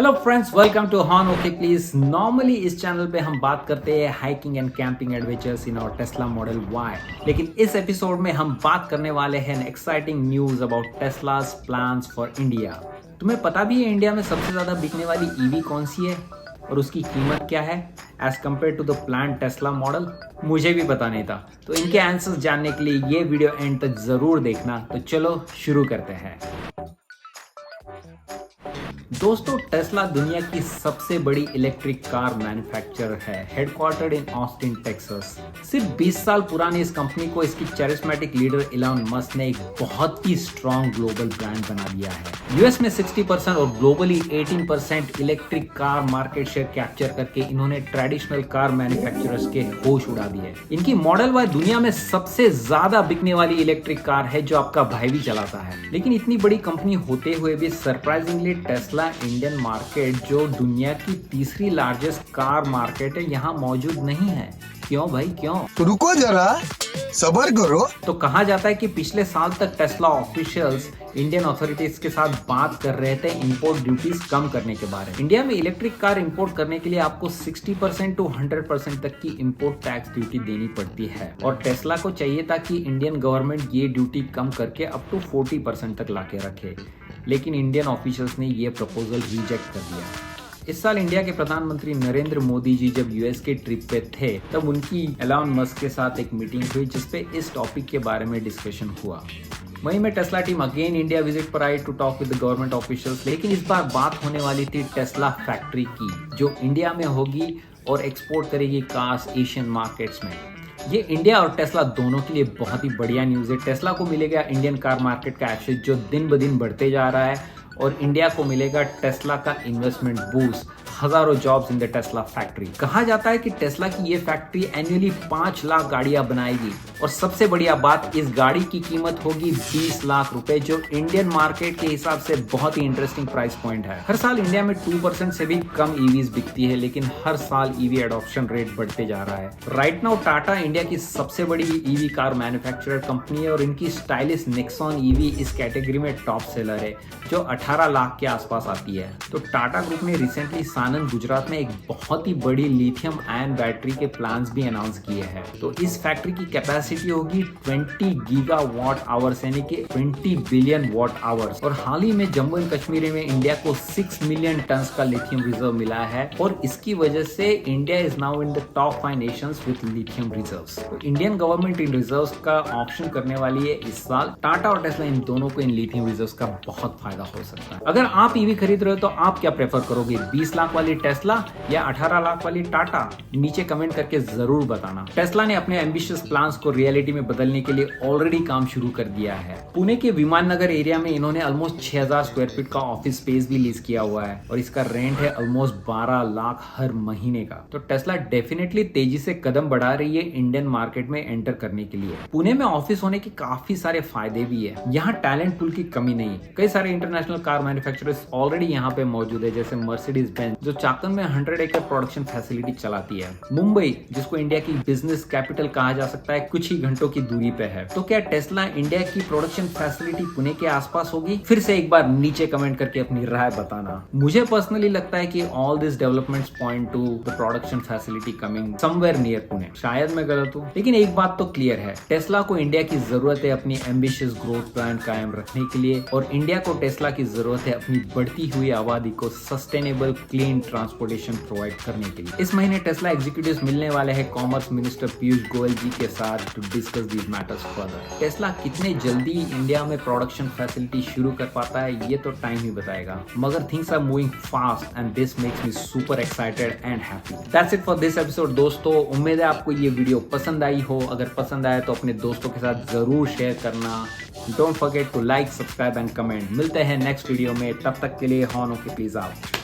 Hello friends, welcome to horn okay please. Normally इस channel पे हम बात करते हैं hiking and camping adventures in our Tesla Model Y, लेकिन इस एपिसोड में हम बात करने वाले हैं exciting news about Tesla's plans for India. तुम्हें पता भी है इंडिया में सबसे ज्यादा बिकने वाली ईवी कौन सी है और उसकी कीमत क्या है as compare to the plan Tesla model? मुझे भी पता नहीं था, तो इनके आंसर्स जानने के लिए ये वीडियो एंड तक जरूर देखना। तो चलो शुरू करते हैं। दोस्तों, टेस्ला दुनिया की सबसे बड़ी इलेक्ट्रिक कार मैन्युफैक्चरर है, हेडक्वार्टर्ड इन ऑस्टिन टेक्सास। सिर्फ 20 साल पुरानी इस कंपनी को इसकी चैरिस्मेटिक लीडर इलॉन मस्क ने एक बहुत ही स्ट्रॉन्ग ग्लोबल ब्रांड बना दिया है। यूएस में 60% और globally 18% electric car market share capture करके इन्होंने ट्रेडिशनल कार मैन्युफैक्चरर्स के होश उड़ा दिए। इनकी मॉडल वाई दुनिया में सबसे ज्यादा बिकने वाली इलेक्ट्रिक कार है जो आपका भाई भी चलाता है। लेकिन इतनी बड़ी कंपनी होते हुए भी सरप्राइजिंगली टेस्ला इंडियन मार्केट, जो दुनिया की तीसरी लार्जेस्ट कार मार्केट है, यहाँ मौजूद नहीं है। क्यों भाई, क्यों? तो रुको जरा, सबर करो। तो कहा जाता है कि पिछले साल तक टेस्ला ऑफिशियल्स इंडियन अथॉरिटीज के साथ बात कर रहे थे इंपोर्ट ड्यूटीज कम करने के बारे में। इंडिया में इलेक्ट्रिक कार इंपोर्ट करने के लिए आपको 60% टू 100% तक की इंपोर्ट टैक्स ड्यूटी देनी पड़ती है, और टेस्ला को चाहिए था कि इंडियन गवर्नमेंट ये ड्यूटी कम करके अप टू 40% तक लाके रखे, लेकिन इंडियन ऑफिशियल्स ने ये प्रपोजल रिजेक्ट कर दिया। इस साल इंडिया के प्रधानमंत्री नरेंद्र मोदी जी जब यूएस के ट्रिप पे थे, तब उनकी एलॉन मस्क के साथ एक मीटिंग हुई जिसपे इस टॉपिक के बारे में डिस्कशन हुआ। वहीं में Tesla team again India visit पर आई to talk with the government officials, लेकिन इस बार बात होने वाली थी टेस्ला फैक्ट्री की, जो इंडिया में होगी और एक्सपोर्ट करेगी कार्स एशियन मार्केट्स में। ये इंडिया और टेस्ला दोनों के लिए बहुत ही बढ़िया न्यूज़ है। टेस्ला को मिलेगा इंडियन कार मार्केट का एक्सेस जो दिन ब दिन बढ़ते जा रहा है, और इंडिया को मिलेगा टेस्ला का इन्वेस्टमेंट बूस्ट, हजारों jobs in the Tesla factory. कहा जाता है कि टेस्ला की ये फैक्ट्री एनुअली 5 लाख गाड़ियां बनाएगी, और सबसे बढ़िया बात, इस गाड़ी की कीमत होगी 20 लाख रुपए, जो इंडियन मार्केट के हिसाब से बहुत ही इंटरेस्टिंग प्राइस पॉइंट है। हर साल इंडिया में 2% से भी कम ईवीज बिकती है, लेकिन हर साल ईवी एडॉप्शन रेट बढ़ते जा रहा है। राइट नाउ टाटा इंडिया की सबसे बड़ी ईवी कार मैन्युफैक्चरर कंपनी है, और इनकी स्टाइलिश नेक्सॉन ईवी इस कैटेगरी में टॉप सेलर है, जो 18 लाख के आसपास आती है। तो टाटा ग्रुप ने रिसेंटली सानंद गुजरात में एक बहुत ही बड़ी लिथियम आयन बैटरी के प्लान्स भी अनाउंस किए हैं। तो इस फैक्ट्री की कैपेसिटी होगी 20 गीगावाट आवर्स, यानी कि 20 बिलियन वाट आवर्स। और हाल ही में जम्मू एंड कश्मीर में इंडिया को 6 मिलियन टन का लिथियम रिजर्व मिला है, और इसकी वजह से India is now in the top 5 Nations with lithium reserves. तो इंडियन गवर्नमेंट इन रिजर्व्स का ऑप्शन करने वाली है इस साल। टाटा और टेस्ला इन दोनों को इन लिथियम रिजर्व्स का बहुत फायदा हो सकता है। अगर आप ईवी खरीद रहे हो तो आप क्या प्रेफर करोगे, 20 लाख वाली टेस्ला या 18 लाख वाली टाटा? नीचे कमेंट करके जरूर बताना। टेस्ला ने अपने एम्बिशियस प्लान्स को रियलिटी में बदलने के लिए ऑलरेडी काम शुरू कर दिया है। पुणे के विमान नगर एरिया में इन्होंने ऑलमोस्ट 6000 स्क्वायर फीट का ऑफिस स्पेस भी लीज किया हुआ है, और इसका रेंट है ऑलमोस्ट 12 लाख हर महीने का। तो टेस्ला डेफिनेटली तेजी से कदम बढ़ा रही है इंडियन मार्केट में एंटर करने के लिए। पुणे में ऑफिस होने के काफी सारे फायदे भी है। यहाँ टैलेंट पूल की कमी नहीं, कई सारे इंटरनेशनल कार मैन्युफैक्चरर्स ऑलरेडी यहाँ पे मौजूद है, जैसे मर्सिडीज बेंज, जो चाकन में 100 एकड़ प्रोडक्शन फैसिलिटी चलाती है। मुंबई, जिसको इंडिया की बिजनेस कैपिटल कहा जा सकता है, कुछ ही घंटों की दूरी पे है। तो क्या टेस्ला इंडिया की प्रोडक्शन फैसिलिटी पुणे के आसपास होगी? फिर से एक बार नीचे कमेंट करके अपनी राय बताना। मुझे पर्सनली लगता है कि all this developments point two the production facility coming somewhere near Pune. शायद मैं गलत हूँ, लेकिन एक बात तो क्लियर है, टेस्ला को इंडिया की जरूरत है अपनी एम्बिशियस ग्रोथ प्लान कायम रखने के लिए, और इंडिया को टेस्ला की जरूरत है अपनी बढ़ती हुई आबादी को सस्टेनेबल क्लीन ट्रांसपोर्टेशन प्रोवाइड करने के लिए। इस महीने टेस्ला एग्जीक्यूटिव्स मिलने वाले हैं कॉमर्स मिनिस्टर पीयूष गोयल जी के साथ to discuss these matters further. Tesla कितने जल्दी इंडिया में प्रोडक्शन फैसिलिटी शुरू कर पाता है ये तो टाइम ही बताएगा, मगर things are moving fast and this makes me super excited and happy. That's it for this episode दोस्तों। उम्मीद है आपको ये वीडियो पसंद आई हो। अगर पसंद आया तो अपने दोस्तों के साथ जरूर शेयर करना। Don't forget to like, subscribe and comment. मिलते हैं नेक्स्ट वीडियो में, तब तक के लिए हॉर्न ओके प्लीज आउट।